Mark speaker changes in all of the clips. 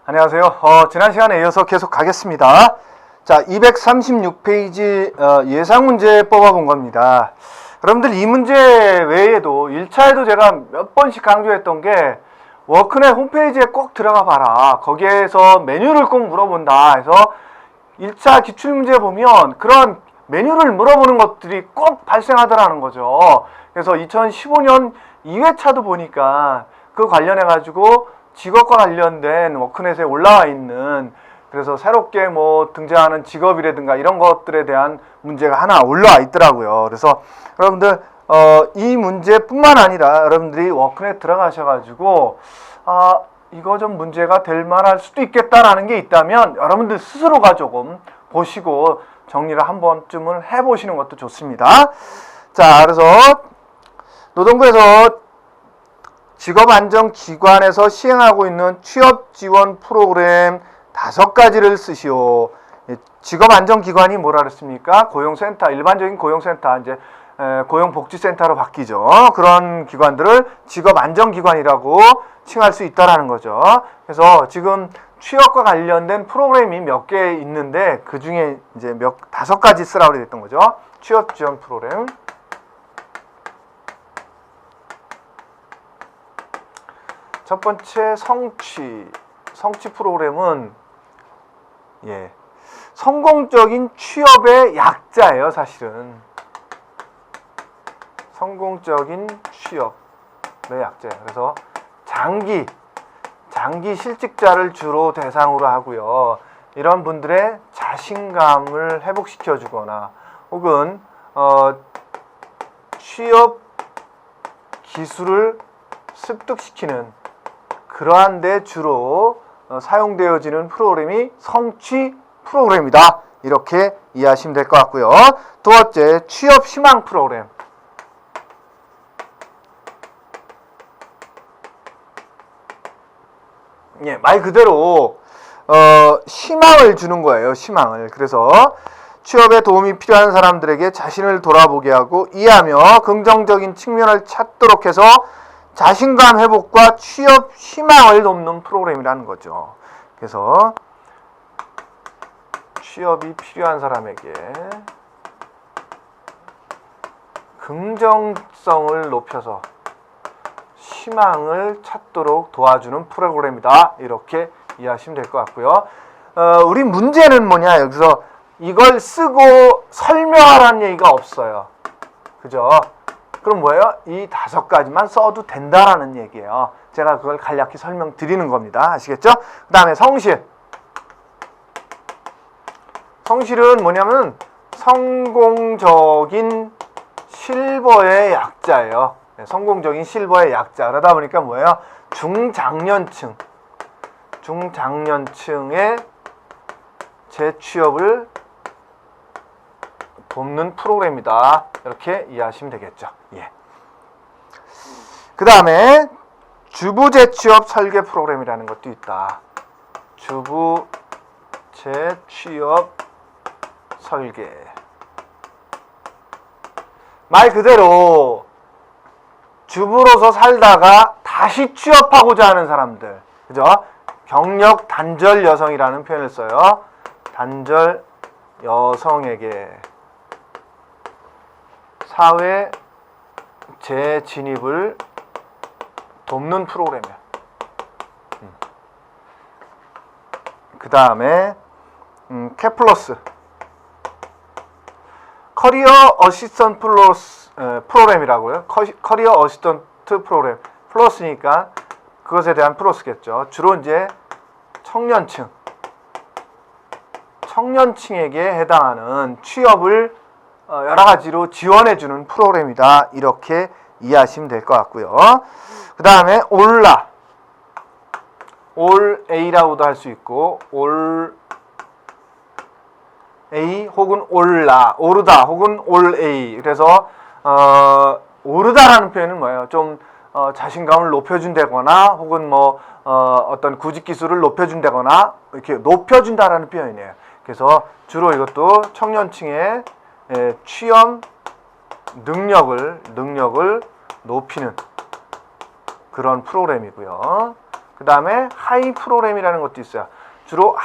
Speaker 1: 안녕하세요. 지난 시간에 이어서 계속 가겠습니다. 자, 236페이지 예상 문제 뽑아본 겁니다. 여러분들 이 문제 외에도 1차에도 제가 몇 번씩 강조했던 게 워크넷 홈페이지에 꼭 들어가 봐라. 거기에서 메뉴를 꼭 물어본다 해서 1차 기출문제 보면 그런 메뉴를 물어보는 것들이 꼭 발생하더라는 거죠. 그래서 2015년 2회차도 보니까 그 관련해 가지고 직업과 관련된 워크넷에 올라와 있는, 그래서 새롭게 뭐 등장하는 직업이라든가 이런 것들에 대한 문제가 하나 올라와 있더라고요. 그래서 여러분들 이 문제뿐만 아니라 여러분들이 워크넷 들어가셔가지고 이거 좀 문제가 될 만할 수도 있겠다라는 게 있다면 여러분들 스스로가 조금 보시고 정리를 한 번쯤은 해보시는 것도 좋습니다. 자, 그래서 노동부에서 직업안정기관에서 시행하고 있는 취업지원 프로그램 5가지를 쓰시오. 직업안정기관이 뭐라 그랬습니까? 고용센터, 일반적인 고용센터, 이제 고용복지센터로 바뀌죠. 그런 기관들을 직업안정기관이라고 칭할 수 있다라는 거죠. 그래서 지금 취업과 관련된 프로그램이 몇 개 있는데 그 중에 이제 5가지 쓰라고 그랬던 거죠. 취업지원 프로그램. 첫 번째 성취 프로그램은 성공적인 취업의 약자예요, 사실은. 성공적인 취업의 약자예요. 그래서 장기 실직자를 주로 대상으로 하고요. 이런 분들의 자신감을 회복시켜 주거나 혹은 취업 기술을 습득시키는 그러한 데 주로 사용되어지는 프로그램이 성취 프로그램이다. 이렇게 이해하시면 될 것 같고요. 두 번째, 취업 희망 프로그램. 말 그대로 희망을 주는 거예요. 희망을. 그래서 취업에 도움이 필요한 사람들에게 자신을 돌아보게 하고 이해하며 긍정적인 측면을 찾도록 해서 자신감 회복과 취업 희망을 돕는 프로그램이라는 거죠. 그래서 취업이 필요한 사람에게 긍정성을 높여서 희망을 찾도록 도와주는 프로그램이다. 이렇게 이해하시면 될 것 같고요. 우리 문제는 뭐냐? 여기서 이걸 쓰고 설명하라는 얘기가 없어요. 그죠? 그럼 뭐예요? 이 5가지만 써도 된다라는 얘기예요. 제가 그걸 간략히 설명드리는 겁니다. 아시겠죠? 그 다음에 성실. 성실은 뭐냐면 성공적인 실버의 약자예요. 성공적인 실버의 약자. 그러다 보니까 뭐예요? 중장년층의 재취업을 돕는 프로그램이다. 이렇게 이해하시면 되겠죠. 그 다음에 주부 재취업 설계 프로그램이라는 것도 있다. 주부 재취업 설계. 말 그대로 주부로서 살다가 다시 취업하고자 하는 사람들. 그죠? 경력 단절 여성이라는 표현을 써요. 단절 여성에게 사회 재진입을 돕는 프로그램이에요. 그 다음에 캐플러스 커리어 어시스턴트 프로그램이라고요. 커리어 어시스턴트 프로그램. 플러스니까 그것에 대한 플러스겠죠. 주로 이제 청년층에게 해당하는 취업을 여러 가지로 지원해주는 프로그램이다. 이렇게 이해하시면 될 것 같고요. 그 다음에 올 A라고도 할 수 있고 올 A 혹은 오르다 혹은 올 A. 그래서 오르다라는 표현은 뭐예요? 좀 자신감을 높여준다거나 혹은 뭐 어떤 구직 기술을 높여준다거나 이렇게 높여준다라는 표현이에요. 그래서 주로 이것도 청년층의 취업 능력을 높이는 그런 프로그램이고요. 그 다음에 하이 프로그램이라는 것도 있어요. 주로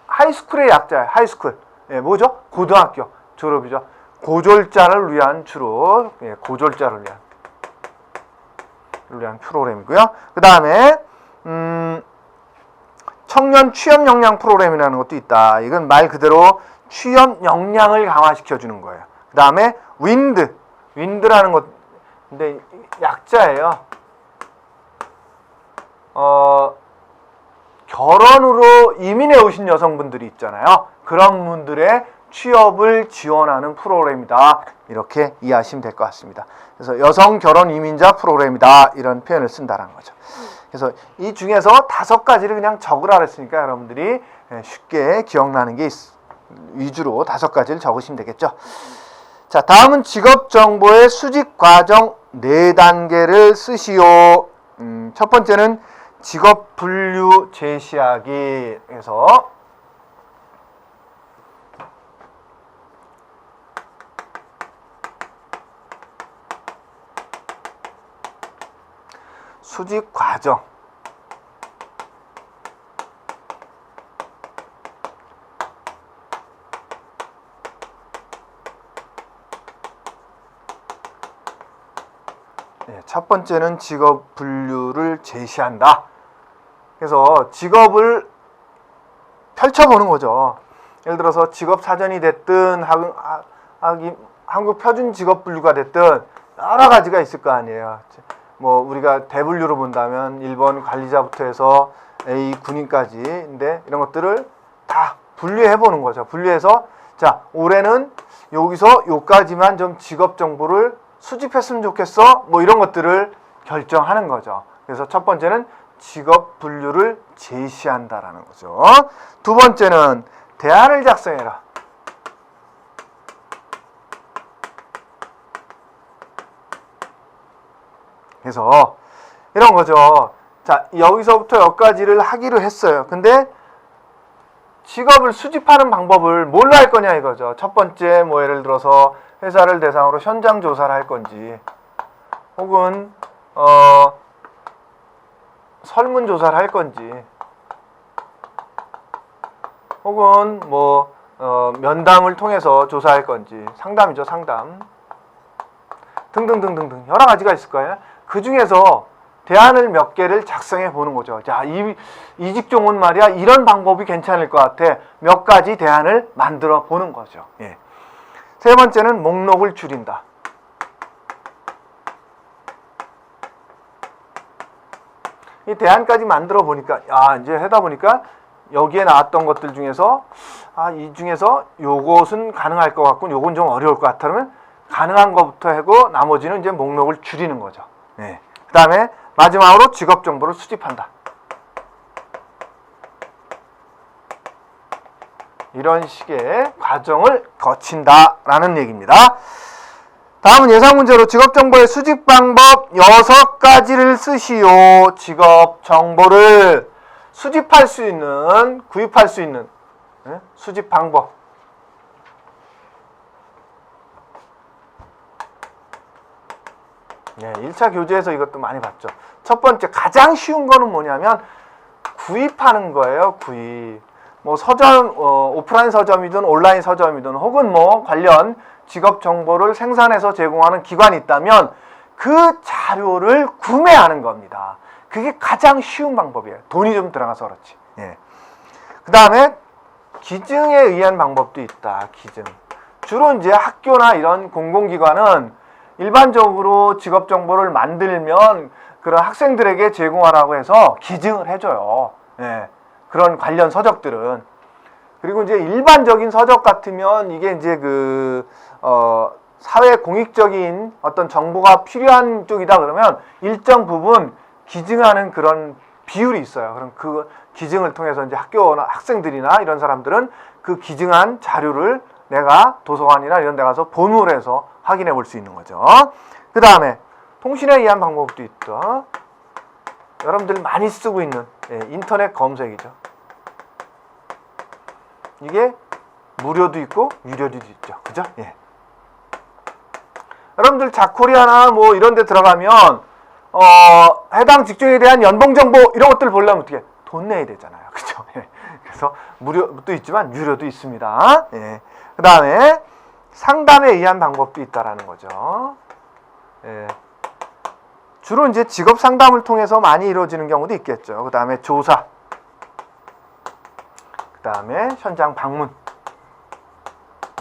Speaker 1: 하이스쿨의 약자예요. 하이스쿨. 예, 뭐죠? 고등학교 졸업이죠. 고졸자를 위한 주로 고졸자를 위한 프로그램이고요. 그 다음에 청년 취업 역량 프로그램이라는 것도 있다. 이건 말 그대로 취업 역량을 강화시켜 주는 거예요. 그 다음에 윈드라는 것 근데 약자예요. 결혼으로 이민해 오신 여성분들이 있잖아요. 그런 분들의 취업을 지원하는 프로그램이다. 이렇게 이해하시면 될 것 같습니다. 그래서 여성 결혼 이민자 프로그램이다. 이런 표현을 쓴다는 거죠. 그래서 이 중에서 5가지를 그냥 적으라 그랬으니까 여러분들이 쉽게 기억나는 게 위주로 5가지를 적으시면 되겠죠. 자, 다음은 직업정보의 수집 과정 4단계를 쓰시오. 첫 번째는 직업 분류 제시하기. 해서 수집 과정. 첫 번째는 직업 분류를 제시한다. 그래서 직업을 펼쳐보는 거죠. 예를 들어서 직업 사전이 됐든 한국 표준 직업 분류가 됐든 여러 가지가 있을 거 아니에요. 뭐 우리가 대분류로 본다면 1번 관리자부터 해서 A 군인까지인데 이런 것들을 다 분류해 보는 거죠. 분류해서 자, 올해는 여기서 요까지만 좀 직업 정보를 수집했으면 좋겠어. 뭐 이런 것들을 결정하는 거죠. 그래서 첫 번째는 직업 분류를 제시한다라는 거죠. 두 번째는 대안을 작성해라. 그래서 이런 거죠. 자, 여기서부터 여기까지를 하기로 했어요. 근데 직업을 수집하는 방법을 뭘로 할 거냐 이거죠. 첫 번째 뭐 예를 들어서 회사를 대상으로 현장 조사를 할 건지 혹은 설문조사를 할 건지 혹은 뭐 면담을 통해서 조사할 건지 상담이죠. 상담 등등등등등 여러 가지가 있을 거예요. 그 중에서 대안을 몇 개를 작성해 보는 거죠. 자, 이 직종은 말이야 이런 방법이 괜찮을 것 같아. 몇 가지 대안을 만들어 보는 거죠. 예. 세 번째는 목록을 줄인다. 이 대안까지 만들어 보니까 이제 하다 보니까 여기에 나왔던 것들 중에서 이 중에서 요것은 가능할 것 같고 요건 좀 어려울 것 같아. 그러면 가능한 것부터 하고 나머지는 이제 목록을 줄이는 거죠. 네. 그 다음에 마지막으로 직업 정보를 수집한다. 이런 식의 과정을 거친다라는 얘기입니다. 다음은 예상 문제로 직업 정보의 수집 방법 6가지를 쓰시오. 직업 정보를 수집할 수 있는, 구입할 수 있는 수집 방법. 네, 1차 교재에서 이것도 많이 봤죠. 첫 번째 가장 쉬운 거는 뭐냐면 구입하는 거예요. 구입. 뭐 서점, 오프라인 서점이든 온라인 서점이든 혹은 뭐 관련 직업 정보를 생산해서 제공하는 기관이 있다면 그 자료를 구매하는 겁니다. 그게 가장 쉬운 방법이에요. 돈이 좀 들어가서 그렇지. 예. 그 다음에 기증에 의한 방법도 있다. 기증. 주로 이제 학교나 이런 공공기관은 일반적으로 직업 정보를 만들면 그런 학생들에게 제공하라고 해서 기증을 해줘요. 예. 그런 관련 서적들은. 그리고 이제 일반적인 서적 같으면 이게 이제 사회 공익적인 어떤 정보가 필요한 쪽이다 그러면 일정 부분 기증하는 그런 비율이 있어요. 그럼 그 기증을 통해서 이제 학교나 학생들이나 이런 사람들은 그 기증한 자료를 내가 도서관이나 이런 데 가서 본으로 해서 확인해 볼 수 있는 거죠. 그 다음에 통신에 의한 방법도 있죠. 여러분들 많이 쓰고 있는 인터넷 검색이죠. 이게 무료도 있고 유료도 있죠. 그죠? 예. 여러분들 자코리아나 뭐 이런 데 들어가면 해당 직종에 대한 연봉 정보 이런 것들을 보려면 어떻게 돈 내야 되잖아요. 그죠? 예. 그래서 무료도 있지만 유료도 있습니다. 예. 그 다음에 상담에 의한 방법도 있다라는 거죠. 예. 주로 이제 직업 상담을 통해서 많이 이루어지는 경우도 있겠죠. 그 다음에 조사, 그 다음에 현장 방문,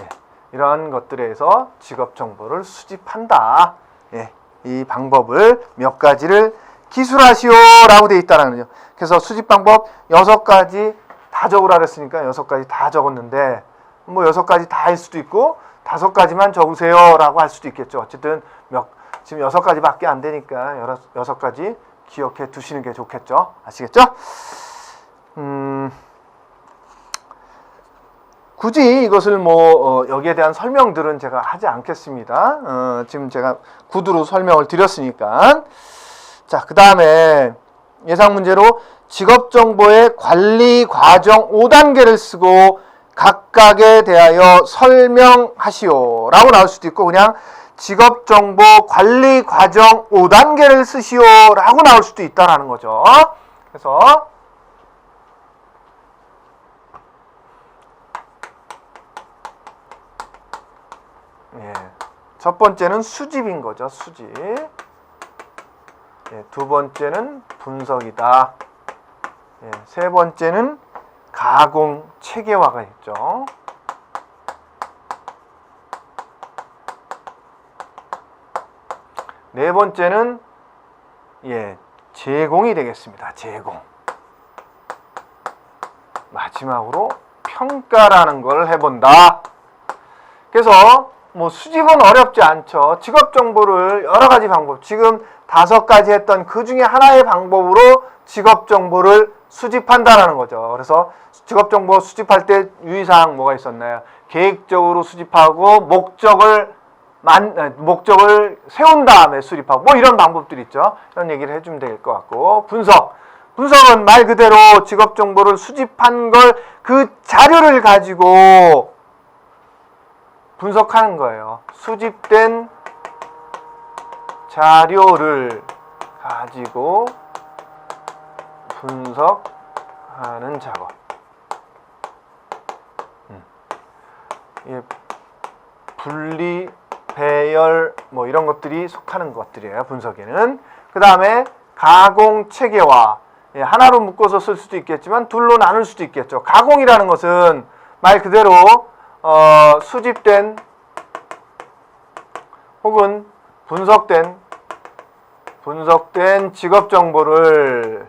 Speaker 1: 예. 이런 것들에서 직업 정보를 수집한다. 예. 이 방법을 몇 가지를 기술하시오라고 되어 있다는 거죠. 그래서 수집 방법 6가지 다 적으라 그랬으니까 6가지 다 적었는데 뭐 6가지 다 할 수도 있고 5가지만 적으세요라고 할 수도 있겠죠. 어쨌든 지금 6가지밖에 안 되니까 6가지 기억해 두시는 게 좋겠죠. 아시겠죠? 굳이 이것을 여기에 대한 설명들은 제가 하지 않겠습니다. 지금 제가 구두로 설명을 드렸으니까. 자, 그 다음에 예상 문제로 직업정보의 관리 과정 5단계를 쓰고 각각에 대하여 설명하시오 라고 나올 수도 있고 그냥 직업정보 관리 과정 5단계를 쓰시오 라고 나올 수도 있다라는 거죠. 그래서 첫 번째는 수집인 거죠. 수집. 두 번째는 분석이다. 세 번째는 가공, 체계화가 있죠. 네 번째는 제공이 되겠습니다. 제공. 마지막으로 평가라는 걸 해본다. 그래서 수집은 어렵지 않죠. 직업 정보를 여러 가지 방법, 지금 5가지 했던 그 중에 하나의 방법으로 직업 정보를 수집한다라는 거죠. 그래서 직업 정보 수집할 때 유의사항 뭐가 있었나요? 계획적으로 수집하고 목적을 세운 다음에 수립하고 이런 방법들이 있죠. 이런 얘기를 해주면 될 것 같고 분석은 말 그대로 직업 정보를 수집한 걸 그 자료를 가지고 분석하는 거예요. 수집된 자료를 가지고 분석하는 작업. 분리, 배열 이런 것들이 속하는 것들이에요. 분석에는. 그 다음에 가공, 체계화. 하나로 묶어서 쓸 수도 있겠지만 둘로 나눌 수도 있겠죠. 가공이라는 것은 말 그대로 수집된 혹은 분석된 직업 정보를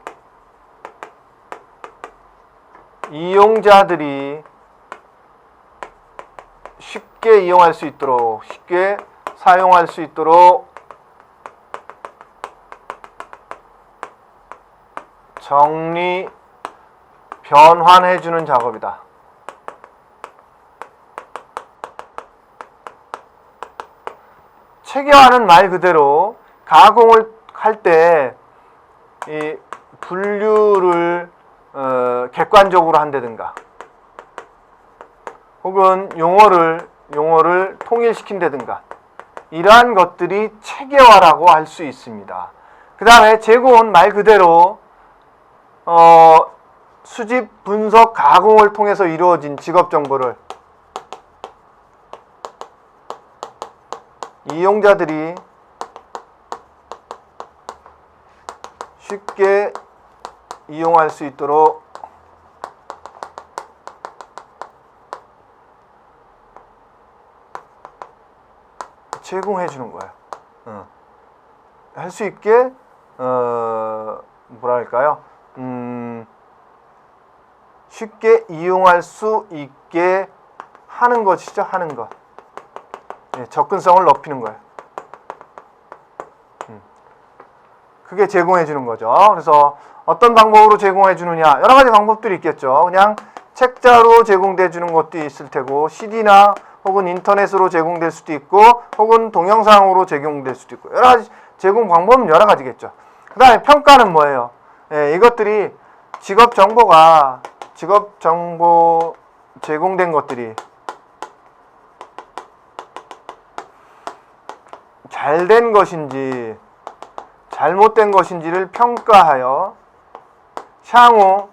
Speaker 1: 이용자들이 쉽게 이용할 수 있도록, 쉽게 사용할 수 있도록 정리, 변환해 주는 작업이다. 체계화는 말 그대로 가공을 할 때 이 분류를 객관적으로 한다든가 혹은 용어를 통일시킨다든가 이러한 것들이 체계화라고 할 수 있습니다. 그 다음에 제공은 말 그대로 수집, 분석, 가공을 통해서 이루어진 직업 정보를 이용자들이 쉽게 이용할 수 있도록 제공해 주는 거예요. 할 수 있게 뭐랄까요? 쉽게 이용할 수 있게 하는 것이죠. 하는 것. 접근성을 높이는 거예요. 그게 제공해 주는 거죠. 그래서 어떤 방법으로 제공해 주느냐, 여러 가지 방법들이 있겠죠. 그냥 책자로 제공돼 주는 것도 있을 테고, CD나 혹은 인터넷으로 제공될 수도 있고, 혹은 동영상으로 제공될 수도 있고, 여러 가지 제공 방법은 여러 가지겠죠. 그 다음에 평가는 뭐예요? 이것들이 직업 정보 제공된 것들이 잘 된 것인지 잘못된 것인지를 평가하여 향후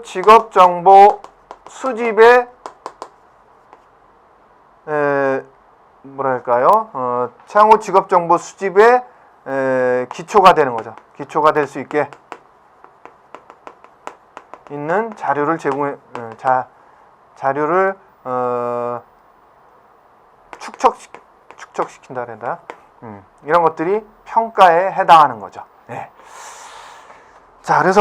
Speaker 1: 직업정보 수집에 향후 직업정보 수집에 기초가 되는 거죠. 기초가 될 수 있게 있는 자료를 자료를 축적시킨다 그랬나? 이런 것들이 평가에 해당하는 거죠. 네. 자, 그래서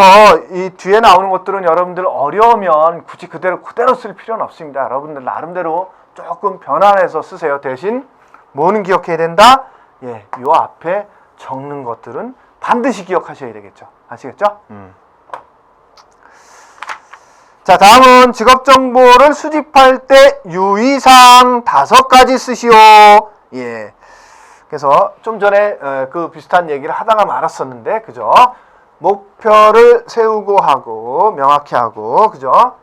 Speaker 1: 이 뒤에 나오는 것들은 여러분들 어려우면 굳이 그대로 쓸 필요는 없습니다. 여러분들 나름대로 조금 변환해서 쓰세요. 대신 뭐는 기억해야 된다? 예, 요 앞에 적는 것들은 반드시 기억하셔야 되겠죠. 아시겠죠? 자, 다음은 직업정보를 수집할 때 유의사항 5가지 쓰시오. 예. 그래서 좀 전에 그 비슷한 얘기를 하다가 말았었는데, 그죠? 목표를 세우고 하고, 명확히 하고, 그죠?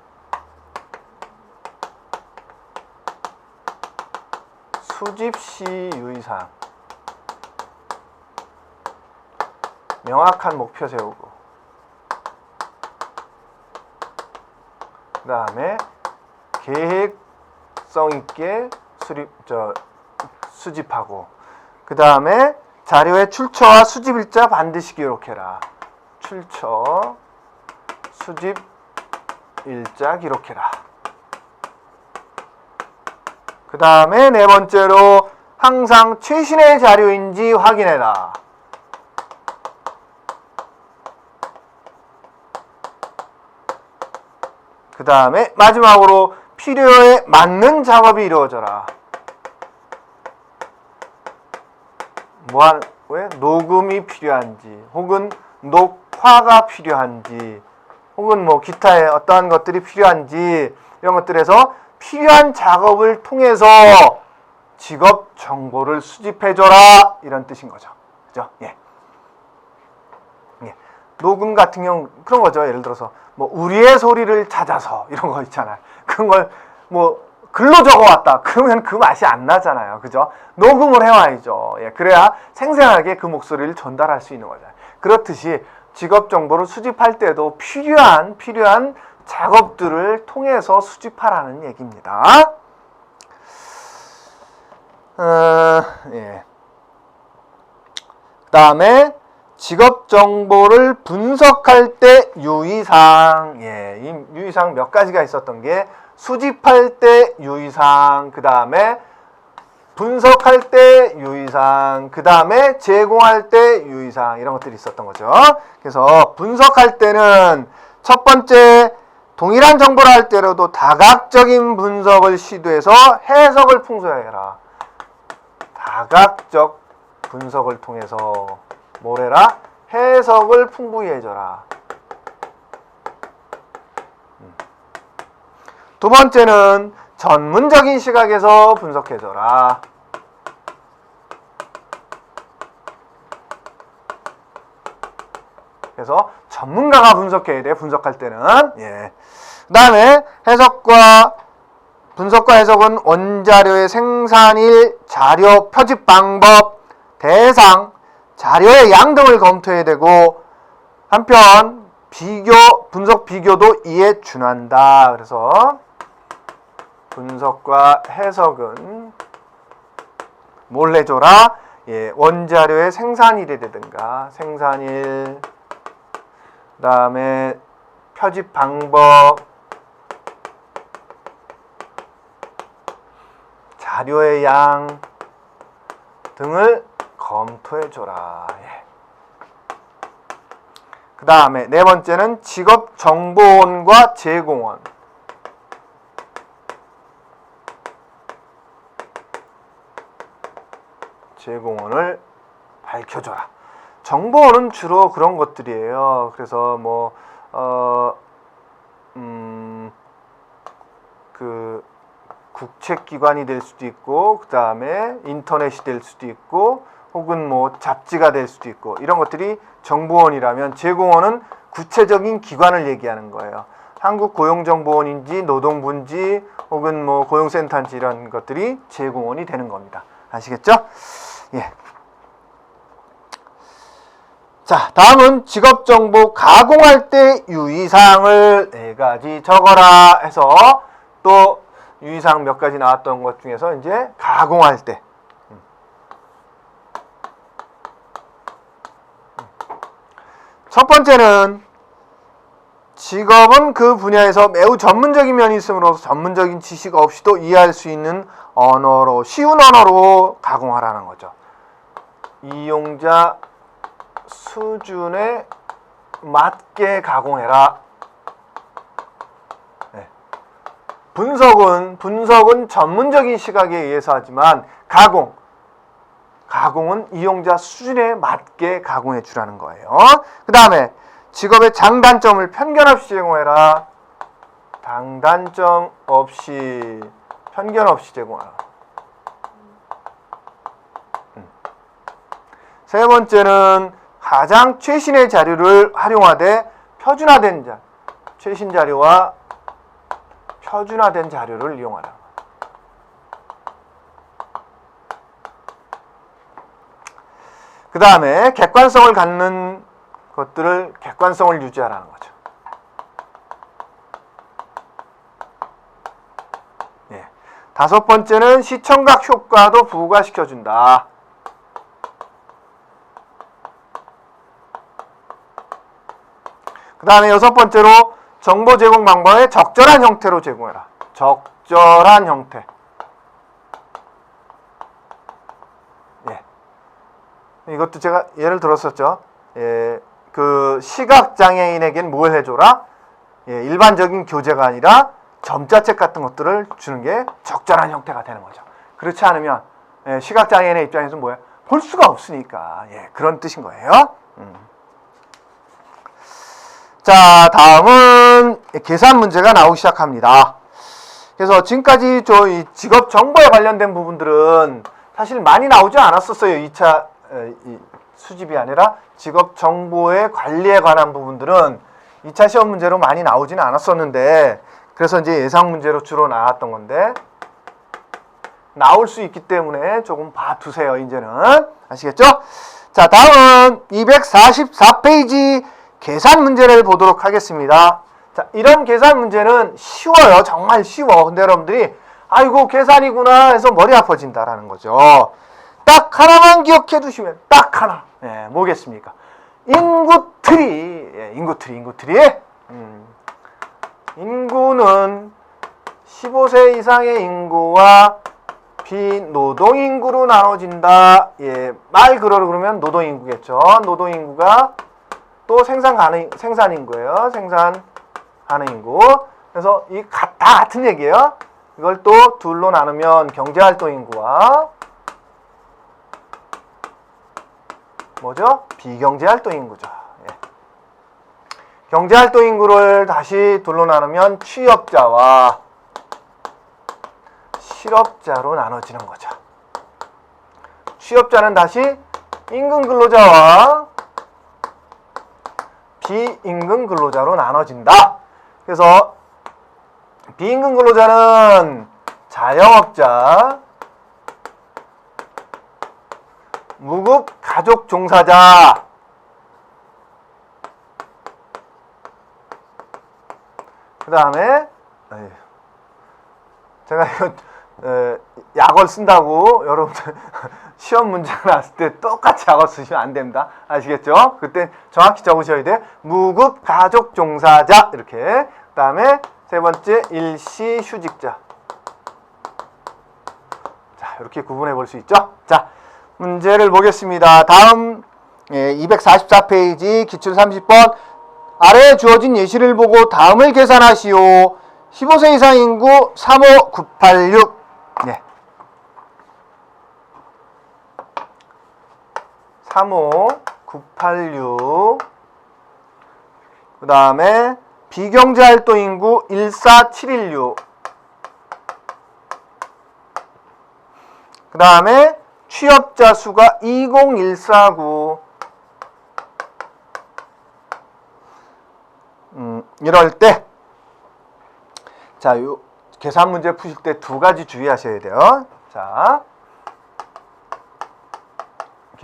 Speaker 1: 수집 시 유의사항. 명확한 목표 세우고. 그 다음에 계획성 있게 수집하고, 그 다음에 자료의 출처와 수집일자 반드시 기록해라. 출처, 수집일자 기록해라. 그 다음에 네 번째로 항상 최신의 자료인지 확인해라. 그 다음에 마지막으로 필요에 맞는 작업이 이루어져라. 왜 녹음이 필요한지, 혹은 녹화가 필요한지, 혹은 뭐 기타의 어떠한 것들이 필요한지, 이런 것들에서 필요한 작업을 통해서 직업 정보를 수집해줘라, 이런 뜻인 거죠. 그죠? 예. 예. 녹음 같은 경우 그런 거죠. 예를 들어서 뭐 우리의 소리를 찾아서 이런 거 있잖아요. 그런 걸 뭐 글로 적어왔다. 그러면 그 맛이 안 나잖아요. 그죠? 녹음을 해와야죠. 예. 그래야 생생하게 그 목소리를 전달할 수 있는 거잖아요. 그렇듯이 직업 정보를 수집할 때도 필요한 작업들을 통해서 수집하라는 얘기입니다. 예. 그 다음에 직업 정보를 분석할 때 유의사항. 예, 이 유의사항 몇 가지가 있었던 게 수집할 때 유의사항, 그 다음에 분석할 때 유의사항, 그 다음에 제공할 때 유의사항, 이런 것들이 있었던 거죠. 그래서 분석할 때는 첫 번째, 동일한 정보를 할 때로도 다각적인 분석을 시도해서 해석을 풍부해라. 다각적 분석을 통해서 뭐래라? 해석을 풍부히 해줘라. 두 번째는 전문적인 시각에서 분석해줘라. 그래서 전문가가 분석해야 돼. 분석할 때는. 예. 그 다음에 분석과 해석은 원자료의 생산일, 자료 표집 방법, 대상, 자료의 양 등을 검토해야 되고, 한편 분석 비교도 이에 준한다. 그래서 분석과 해석은 뭘 해줘라? 예, 원자료의 생산일이라든가 생산일, 그 다음에 표집 방법, 자료의 양 등을 검토해줘라. 예. 그 다음에 네 번째는 직업정보원과 제공원. 제공원을 밝혀줘라. 정보원은 주로 그런 것들이에요. 그래서 뭐 그 국책기관이 될 수도 있고, 그 다음에 인터넷이 될 수도 있고, 혹은 뭐 잡지가 될 수도 있고, 이런 것들이 정보원이라면, 제공원은 구체적인 기관을 얘기하는 거예요. 한국고용정보원인지 노동부인지 혹은 뭐 고용센터인지 이런 것들이 제공원이 되는 겁니다. 아시겠죠? 예. 자, 다음은 직업정보 가공할 때 유의사항을 4가지 적어라 해서 또 유의사항 몇 가지 나왔던 것 중에서 이제 가공할 때. 첫 번째는 직업은 그 분야에서 매우 전문적인 면이 있으므로서 전문적인 지식 없이도 이해할 수 있는 언어로, 쉬운 언어로 가공하라는 거죠. 이용자 수준에 맞게 가공해라. 네. 분석은 전문적인 시각에 의해서 하지만 가공은 이용자 수준에 맞게 가공해 주라는 거예요. 그 다음에 직업의 장단점을 편견 없이 제공해라. 장단점 없이, 편견 없이 제공하라. 세 번째는 가장 최신의 자료를 활용하되 표준화된 최신 자료와 표준화된 자료를 이용하라. 그 다음에 객관성을 갖는 것들을 객관성을 유지하라는 거죠. 예. 다섯 번째는 시청각 효과도 부과시켜준다. 그 다음에 여섯 번째로 정보 제공 방법의 적절한 형태로 제공해라. 적절한 형태. 예. 이것도 제가 예를 들었었죠. 예. 그 시각장애인에겐 뭘 해줘라? 예. 일반적인 교재가 아니라 점자책 같은 것들을 주는 게 적절한 형태가 되는 거죠. 그렇지 않으면 예. 시각장애인의 입장에서 뭐예요? 볼 수가 없으니까. 예. 그런 뜻인 거예요. 자, 다음은 계산 문제가 나오기 시작합니다. 그래서 지금까지 이 직업 정보에 관련된 부분들은 사실 많이 나오지 않았었어요. 2차 수집이 아니라 직업 정보의 관리에 관한 부분들은 2차 시험 문제로 많이 나오지는 않았었는데, 그래서 이제 예상 문제로 주로 나왔던 건데, 나올 수 있기 때문에 조금 봐두세요. 이제는 아시겠죠? 자, 다음은 244페이지 계산 문제를 보도록 하겠습니다. 자, 이런 계산 문제는 쉬워요. 정말 쉬워. 근데 여러분들이 아이고 계산이구나 해서 머리 아파진다라는 거죠. 딱 하나만 기억해 두시면 딱 하나. 예, 뭐겠습니까? 인구트리. 예, 인구트리. 인구는 15세 이상의 인구와 비노동인구로 나눠진다. 예, 말 그러면 노동인구겠죠. 노동인구가 또 생산인구예요. 생산 하는 인구. 그래서 다 같은 얘기예요. 이걸 또 둘로 나누면 경제활동인구와 뭐죠? 비경제활동인구죠. 예. 경제활동인구를 다시 둘로 나누면 취업자와 실업자로 나눠지는 거죠. 취업자는 다시 임금 근로자와 비임금 근로자로 나눠진다. 그래서 비임금 근로자는 자영업자, 무급 가족 종사자, 그 다음에 제가 이거 약을 쓴다고 여러분들 시험 문제가 나왔을 때 똑같이 약을 쓰시면 안 됩니다. 아시겠죠? 그때 정확히 적으셔야 돼요. 무급 가족 종사자 이렇게. 그 다음에 세 번째 일시 휴직자. 자, 이렇게 구분해 볼 수 있죠? 자, 문제를 보겠습니다. 다음 244페이지 기출 30번 아래에 주어진 예시를 보고 다음을 계산하시오. 15세 이상 인구 35986. 네. 35986. 그 다음에 비경제활동 인구 14716. 그 다음에 취업자 수가 20149. 이럴 때, 자, 요 계산 문제 푸실 때 두 가지 주의하셔야 돼요. 자,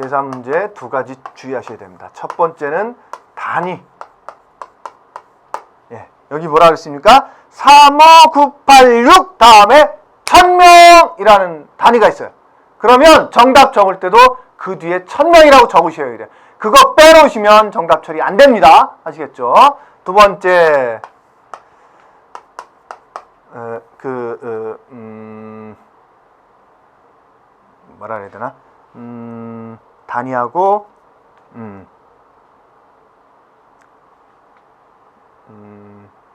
Speaker 1: 계산 문제 두 가지 주의하셔야 됩니다. 첫 번째는 단위. 예, 여기 뭐라 그랬습니까? 35986 다음에 1000명이라는 단위가 있어요. 그러면 정답 적을 때도 그 뒤에 1000명이라고 적으셔야 돼요. 그거 빼놓으시면 정답 처리 안 됩니다. 아시겠죠? 두 번째, 뭐라 해야 되나? 단위하고,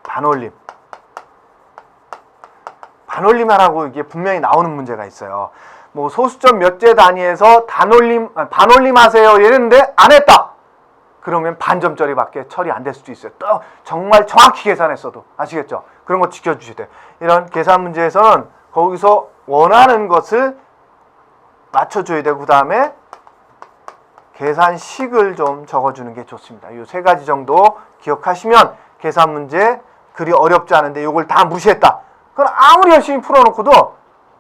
Speaker 1: 반올림. 반올림하라고 이게 분명히 나오는 문제가 있어요. 뭐 소수점 몇째 단위에서 반올림 하세요 이랬는데 안 했다. 그러면 반점짜리밖에 처리 안 될 수도 있어요. 또 정말 정확히 계산했어도. 아시겠죠? 그런 거 지켜주셔야 돼요. 이런 계산 문제에서는 거기서 원하는 것을 맞춰줘야 되고, 그 다음에 계산식을 좀 적어주는 게 좋습니다. 이 세 가지 정도 기억하시면 계산 문제 그리 어렵지 않은데 이걸 다 무시했다. 그건 아무리 열심히 풀어놓고도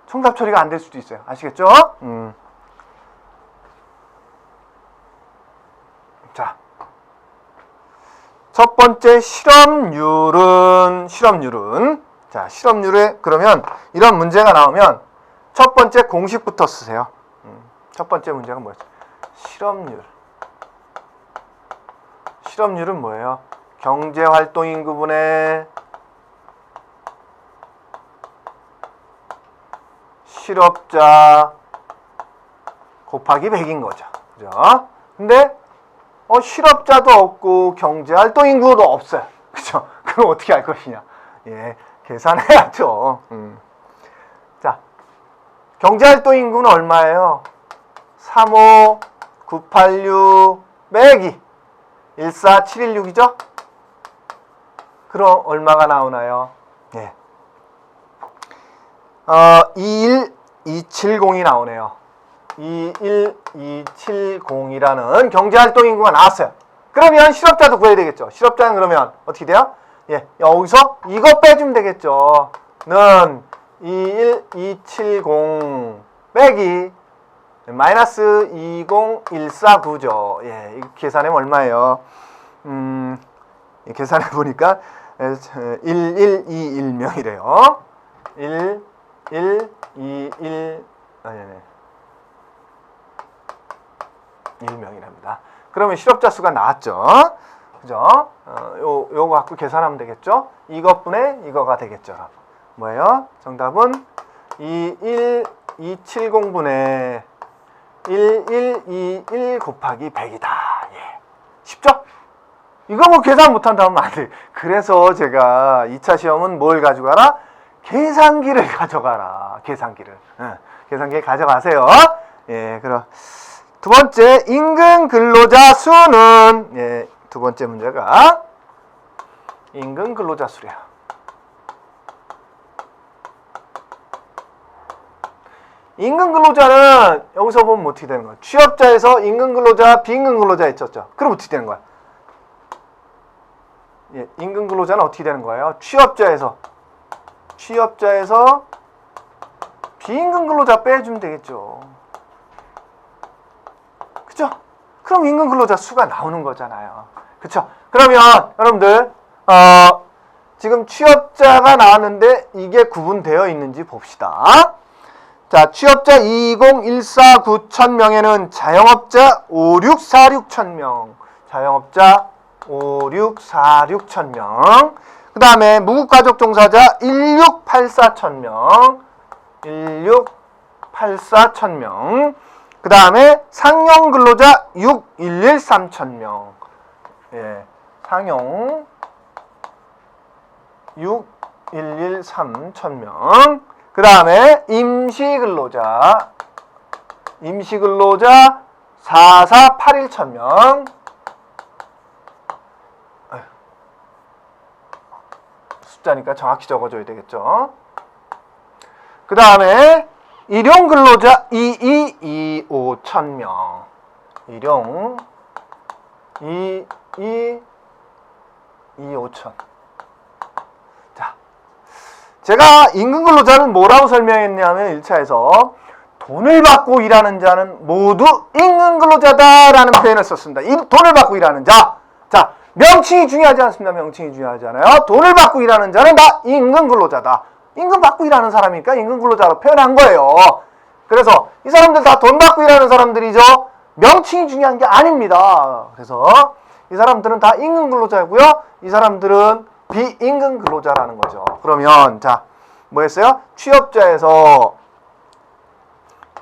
Speaker 1: 정답 처리가 안 될 수도 있어요. 아시겠죠? 자, 첫 번째 실업률은 자, 실업률에 그러면 이런 문제가 나오면 첫 번째 공식부터 쓰세요. 첫 번째 문제가 뭐였죠? 실업률은 뭐예요? 경제활동인구분의 실업자 곱하기 100인 거죠. 그죠? 근데 실업자도 없고 경제활동인구도 없어요. 그죠? 그럼 어떻게 할 것이냐? 예, 계산해야죠. 자, 경제활동인구는 얼마예요? 35986 빼기 14716이죠? 그럼 얼마가 나오나요? 예. 21270이 나오네요. 21270이라는 경제활동인구가 나왔어요. 그러면 실업자도 구해야 되겠죠. 실업자는 그러면 어떻게 돼요? 예, 여기서 이거 빼주면 되겠죠. 는 21270 빼기 마이너스 20149죠. 예, 이거 계산하면 얼마예요? 계산해 보니까 1121명이래요. 1명이랍니다. 그러면 실업자 수가 나왔죠. 그죠? 요거 갖고 계산하면 되겠죠? 이것분의 이거가 되겠죠. 뭐예요? 정답은 21270분의 1121 곱하기 100이다. 예. 쉽죠? 이거 뭐 계산 못한다면 안 돼. 그래서 제가 2차 시험은 뭘 가져가라? 계산기를 가져가라. 계산기를. 계산기 가져가세요. 예, 그럼 두 번째 임금 근로자 수는, 예, 두 번째 문제가 임금 근로자 수래요. 임금 근로자는 여기서 보면 어떻게 되는 거야? 취업자에서 임금 근로자, 비임금 비근로자 있었죠. 그럼 어떻게 되는 거야? 예, 임금 근로자는 어떻게 되는 거예요? 취업자에서 비임금 근로자 빼주면 되겠죠. 그죠? 그럼 임금 근로자 수가 나오는 거잖아요. 그쵸? 그러면 여러분들 지금 취업자가 나왔는데 이게 구분되어 있는지 봅시다. 자, 취업자 20149,000명에는 자영업자 5646,000명, 자영업자 5646,000명, 그 다음에 무국가족 종사자 1684000명, 1684000명, 그 다음에 상용 근로자 6113,000명, 예, 상용 6113,000명, 그 다음에 임시근로자 4481,000명, 숫자니까 정확히 적어줘야 되겠죠. 그 다음에 일용근로자 2225,000명, 일용 2225,000. 자, 제가 임금근로자는 뭐라고 설명했냐면 1차에서 돈을 받고 일하는 자는 모두 임금 근로자다라는 표현을 썼습니다. 이 돈을 받고 일하는 자. 자, 명칭이 중요하지 않습니다. 명칭이 중요하잖아요. 돈을 받고 일하는 자는 다 임금 근로자다. 임금 받고 일하는 사람이니까 임금 근로자로 표현한 거예요. 그래서 이 사람들 다 돈 받고 일하는 사람들이죠. 명칭이 중요한 게 아닙니다. 그래서 이 사람들은 다 임금 근로자고요. 이 사람들은 비임금 근로자라는 거죠. 그러면 자, 뭐였어요? 취업자에서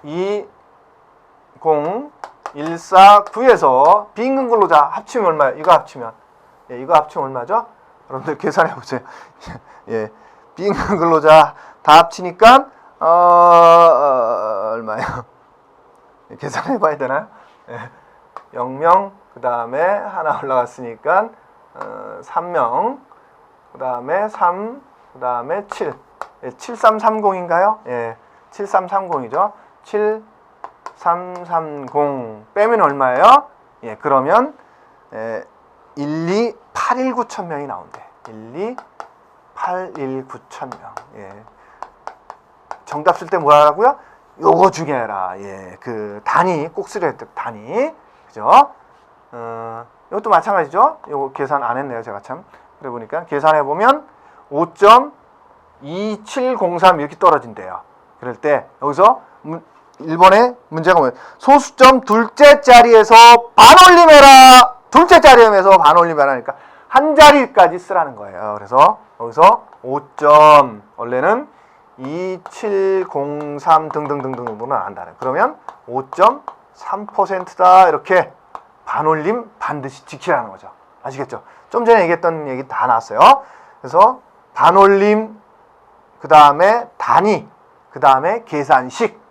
Speaker 1: 20149에서 비임금 근로자 합치면 얼마예요? 이거 합치면. 예, 이거 합치면 얼마죠? 여러분들 계산해 보세요. 예. 비임금 근로자 다 합치니까 얼마예요? 계산해 봐야 되나요? 예. 0명 그 다음에 하나 올라갔으니까 3명 그 다음에 3 그 다음에 7 예, 7330인가요? 예, 7330이죠. 7330 빼면 얼마예요? 예, 그러면 12819,000명이 나온대. 12819,000명. 예. 정답 쓸 때 뭐라고요? 요거 중요해라. 예, 그 단위 꼭 쓰려 했던 단위. 그죠? 이것도 마찬가지죠. 요거 계산 안 했네요, 제가 참. 그래 보니까 계산해 보면 5.2703 이렇게 떨어진대요. 그럴 때 여기서 1번에 문제가 뭐예요? 소수점 둘째 자리에서 반올림해라. 둘째 자리에서 반올림해라 하니까 한 자리까지 쓰라는 거예요. 그래서 여기서 5. 원래는 2703 등등등등으로 나간다는. 그러면 5.3%다. 이렇게 반올림 반드시 지키라는 거죠. 아시겠죠? 좀 전에 얘기했던 얘기 다 나왔어요. 그래서 반올림, 그 다음에 단위, 그 다음에 계산식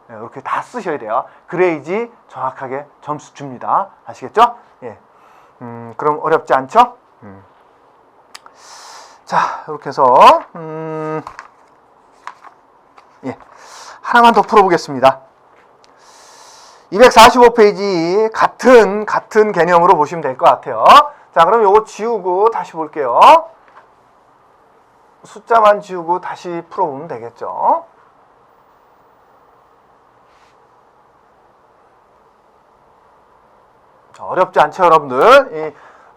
Speaker 1: 이렇게 다 쓰셔야 돼요. 그래야지 정확하게 점수 줍니다. 아시겠죠? 예. 그럼 어렵지 않죠? 자, 이렇게 해서 예. 하나만 더 풀어보겠습니다. 245페이지 같은 개념으로 보시면 될 것 같아요. 자, 그럼 요거 지우고 다시 볼게요. 숫자만 지우고 다시 풀어보면 되겠죠. 어렵지 않죠, 여러분들?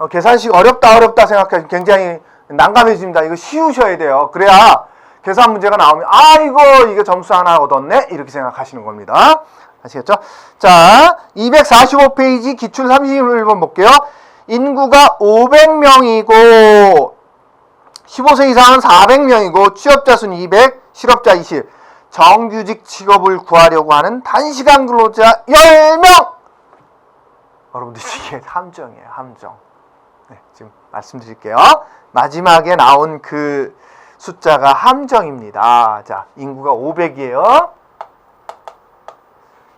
Speaker 1: 계산식 어렵다 생각하시면 굉장히 난감해집니다. 이거 쉬우셔야 돼요. 그래야 계산 문제가 나오면 이거 점수 하나 얻었네? 이렇게 생각하시는 겁니다. 아시겠죠? 자, 245페이지 기출 31번 볼게요. 인구가 500명이고 15세 이상은 400명이고 취업자 수는 200, 실업자 20. 정규직 직업을 구하려고 하는 단시간 근로자 10명. 여러분들 이게 함정이에요. 함정. 네, 지금 말씀드릴게요. 마지막에 나온 그 숫자가 함정입니다. 자, 인구가 500이에요.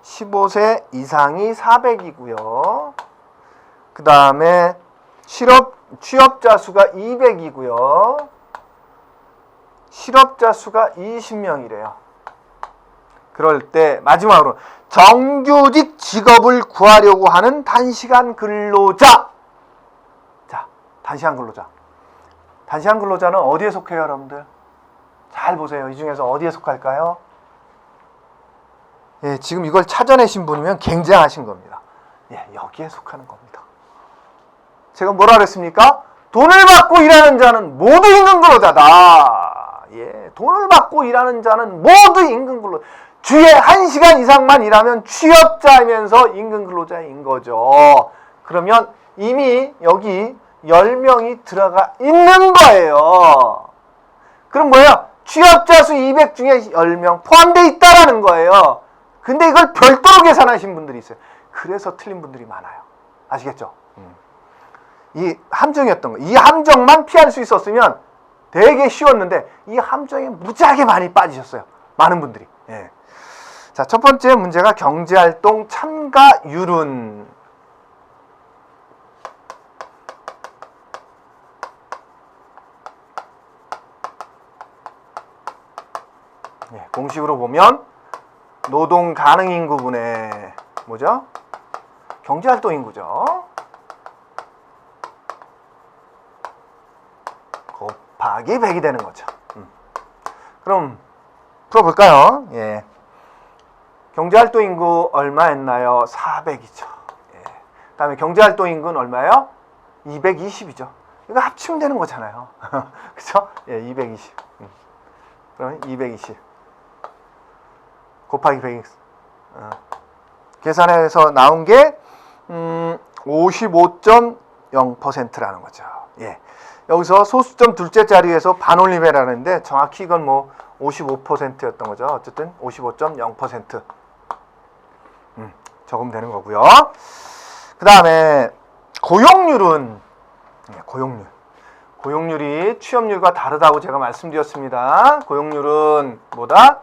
Speaker 1: 15세 이상이 400이고요. 그 다음에 취업자 수가 200이고요. 실업자 수가 20명이래요. 그럴 때 마지막으로 정규직 직업을 구하려고 하는 단시간 근로자. 자, 단시간 근로자. 단시간 근로자는 어디에 속해요, 여러분들? 잘 보세요. 이 중에서 어디에 속할까요? 예, 지금 이걸 찾아내신 분이면 굉장하신 겁니다. 예, 여기에 속하는 겁니다. 제가 뭐라 그랬습니까? 돈을 받고 일하는 자는 모두 임금 근로자다. 예, 돈을 받고 일하는 자는 모두 임금 근로자. 주에 1시간 이상만 일하면 취업자이면서 임금 근로자인 거죠. 그러면 이미 여기 10명이 들어가 있는 거예요. 그럼 뭐예요? 취업자 수 200 중에 10명 포함되어 있다라는 거예요. 근데 이걸 별도로 계산하신 분들이 있어요. 그래서 틀린 분들이 많아요. 아시겠죠? 이 함정이었던 거. 이 함정만 피할 수 있었으면 되게 쉬웠는데 이 함정에 무지하게 많이 빠지셨어요. 많은 분들이. 예. 자, 첫 번째 문제가 경제활동 참가율은 예, 공식으로 보면 노동 가능 인구분의 뭐죠? 경제활동 인구죠. 곱하기 100이 되는 거죠. 그럼 풀어볼까요? 예. 경제활동 인구 얼마였나요? 400이죠. 예. 그다음에 경제활동 인구는 얼마예요? 220이죠. 이거 합치면 되는 거잖아요. 그쵸? 예, 220. 그러면 220 곱하기 100x. 계산해서 나온 게 55.0%라는 거죠. 예. 여기서 소수점 둘째 자리에서 반올림해라는데 정확히 이건 뭐 55%였던 거죠. 어쨌든 55.0% 적으면 되는 거고요. 그 다음에 고용률은 고용률이 취업률과 다르다고 제가 말씀드렸습니다. 고용률은 뭐다?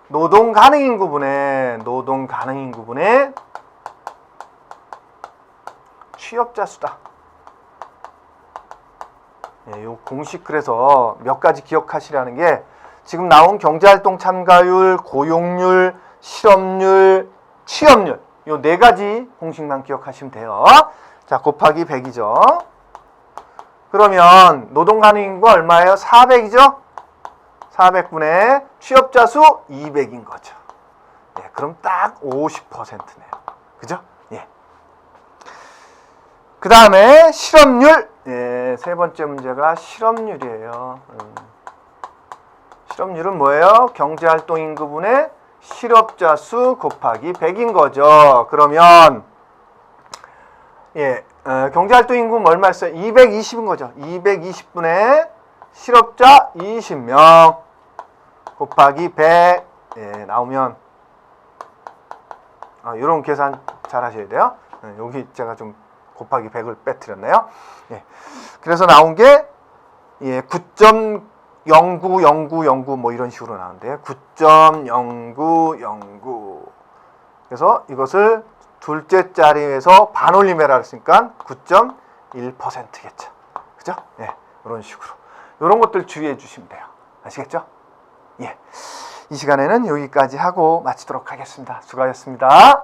Speaker 1: 노동 가능 인구분의 취업자 수다. 예, 요 공식 그래서 몇 가지 기억하시라는 게 지금 나온 경제활동 참가율, 고용률, 실업률, 취업률 요 네 가지 공식만 기억하시면 돼요. 자, 곱하기 100이죠. 그러면 노동 가능 인구가 얼마예요? 400이죠? 400분의 취업자 수 200인 거죠. 예, 그럼 딱 50%네요. 그죠? 예. 그 다음에 실업률. 예, 세 번째 문제가 실업률이에요. 실업률은 뭐예요? 경제활동 인구분의 실업자 수 곱하기 100인 거죠. 그러면 예, 경제활동 인구는 얼마였어요? 220인 거죠. 220분의 실업자 20명 곱하기 100 예, 나오면 이런 계산 잘 하셔야 돼요. 여기 제가 좀 곱하기 100을 빼뜨렸나요? 예, 그래서 나온 게 예, 9.090909 뭐 이런 식으로 나오는데 9.0909 그래서 이것을 둘째 자리에서 반올림해라 했으니까 9.1%겠죠. 그죠? 예, 이런 식으로 이런 것들 주의해 주시면 돼요. 아시겠죠? 예, 이 시간에는 여기까지 하고 마치도록 하겠습니다. 수고하셨습니다.